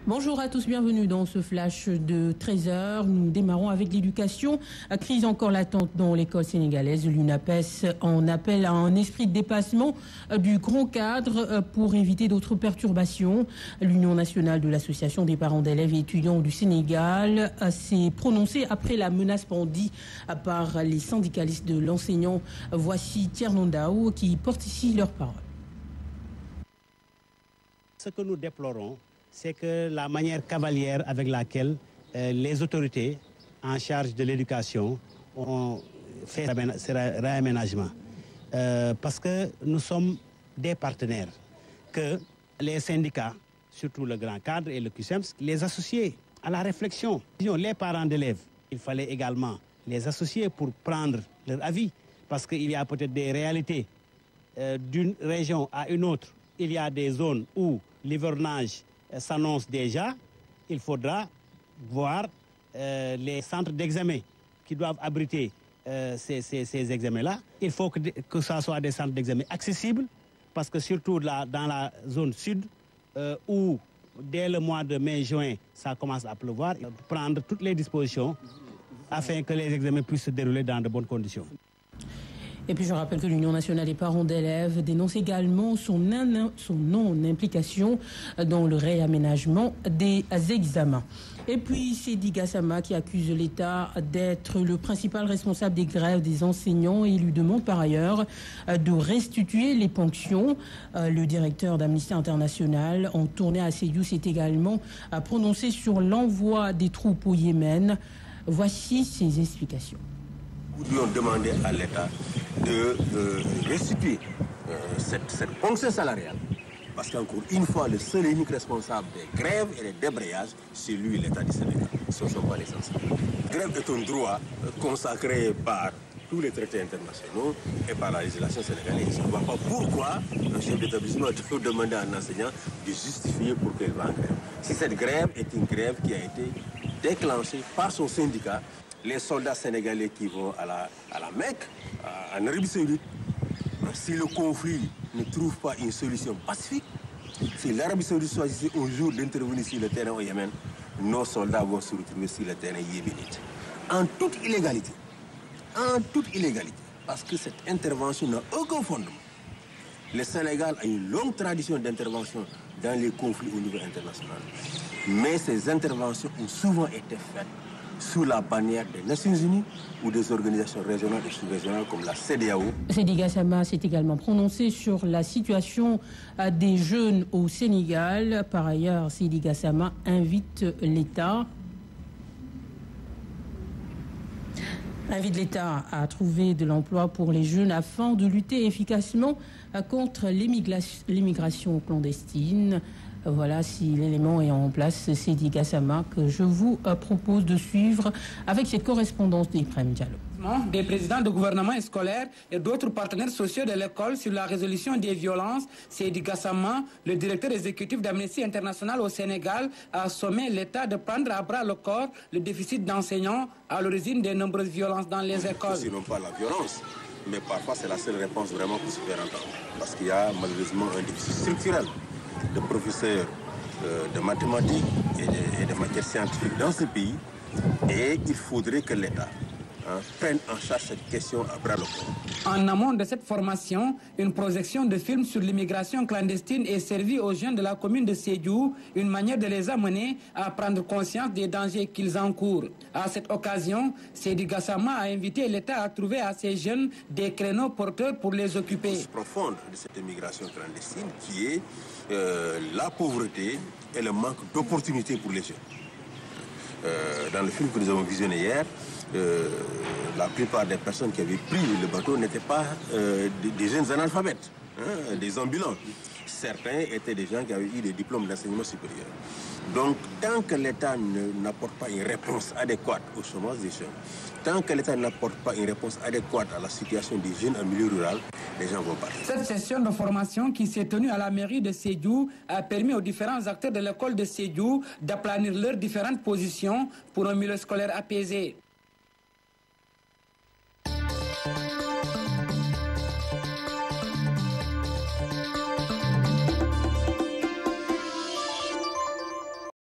Bonjour à tous, bienvenue dans ce flash de 13h. Nous démarrons avec l'éducation. Crise encore latente dans l'école sénégalaise. L'UNAPES en appelle à un esprit de dépassement du grand cadre pour éviter d'autres perturbations. L'Union nationale de l'association des parents d'élèves et étudiants du Sénégal s'est prononcée après la menace brandie par les syndicalistes de l'enseignant. Voici Thierno Ndao qui porte ici leurs paroles. Ce que nous déplorons, c'est que la manière cavalière avec laquelle les autorités en charge de l'éducation ont fait ce réaménagement. Parce que nous sommes des partenaires, que les syndicats, surtout le grand cadre et le QSEMS, les associer à la réflexion. Les parents d'élèves, il fallait également les associer pour prendre leur avis, parce qu'il y a peut-être des réalités d'une région à une autre. Il y a des zones où l'hivernage s'annonce déjà. Il faudra voir les centres d'examen qui doivent abriter ces examens-là. Il faut que ça soit des centres d'examen accessibles, parce que surtout dans la zone sud, où dès le mois de mai-juin, ça commence à pleuvoir, prendre toutes les dispositions afin que les examens puissent se dérouler dans de bonnes conditions. Et puis je rappelle que l'Union nationale des parents d'élèves dénonce également son non-implication dans le réaménagement des examens. Et puis Seydi Gassama qui accuse l'État d'être le principal responsable des grèves des enseignants et lui demande par ailleurs de restituer les ponctions. Le directeur d'Amnesty International en tournée à Sédhiou s'est également prononcé sur l'envoi des troupes au Yémen. Voici ses explications. Nous lui ont demandé à l'État de restituer cette ponction salariale. Parce qu'encore une fois, le seul et unique responsable des grèves et des débrayages, c'est lui, l'État du Sénégal. Ce ne sont pas les enseignants. La grève est un droit consacré par tous les traités internationaux et par la législation sénégalaise. Je ne vois pas pourquoi un chef d'établissement doit demander à un enseignant de justifier pour qu'il va en grève. Si cette grève est une grève qui a été déclenchée par son syndicat, les soldats sénégalais qui vont à la Mecque, en Arabie Saoudite, si le conflit ne trouve pas une solution pacifique, si l'Arabie Saoudite choisit un jour d'intervenir sur le terrain au Yémen, nos soldats vont se retrouver sur le terrain yéménite. En toute illégalité. En toute illégalité. Parce que cette intervention n'a aucun fondement. Le Sénégal a une longue tradition d'intervention dans les conflits au niveau international. Mais ces interventions ont souvent été faites sous la bannière des Nations Unies ou des organisations régionales et sous-régionales comme la CEDEAO. Seydi Gassama s'est également prononcé sur la situation des jeunes au Sénégal. Par ailleurs, Seydi Gassama invite l'État à trouver de l'emploi pour les jeunes afin de lutter efficacement contre l'immigration clandestine. Voilà, si l'élément est en place, Seydi Gassama, que je vous propose de suivre avec cette correspondance d'Ibrahim Diallo. Des présidents de gouvernement scolaires et d'autres partenaires sociaux de l'école sur la résolution des violences, Seydi Gassama, le directeur exécutif d'Amnesty International au Sénégal, a sommé l'État de prendre à bras le corps le déficit d'enseignants à l'origine des nombreuses violences dans les écoles. Sinon pas la violence, mais parfois c'est la seule réponse vraiment pour se faire entendre. Parce qu'il y a malheureusement un déficit structurel de professeurs de mathématiques et de matières scientifiques dans ce pays, et il faudrait que l'État prenne en charge cette question à bras le corps. En amont de cette formation, une projection de films sur l'immigration clandestine est servie aux jeunes de la commune de Sédhiou, une manière de les amener à prendre conscience des dangers qu'ils encourent. À cette occasion, Seydi Gassama a invité l'État à trouver à ces jeunes des créneaux porteurs pour les occuper. La cause profonde de cette immigration clandestine qui est la pauvreté et le manque d'opportunités pour les jeunes. Dans le film que nous avons visionné hier, la plupart des personnes qui avaient pris le bateau n'étaient pas des jeunes analphabètes, des ambulants. Certains étaient des gens qui avaient eu des diplômes d'enseignement supérieur. Donc, tant que l'État n'apporte pas une réponse adéquate au chômage des jeunes, tant que l'État n'apporte pas une réponse adéquate à la situation des jeunes en milieu rural, les gens vont partir. Cette session de formation qui s'est tenue à la mairie de Sédhiou a permis aux différents acteurs de l'école de Sédhiou d'aplanir leurs différentes positions pour un milieu scolaire apaisé.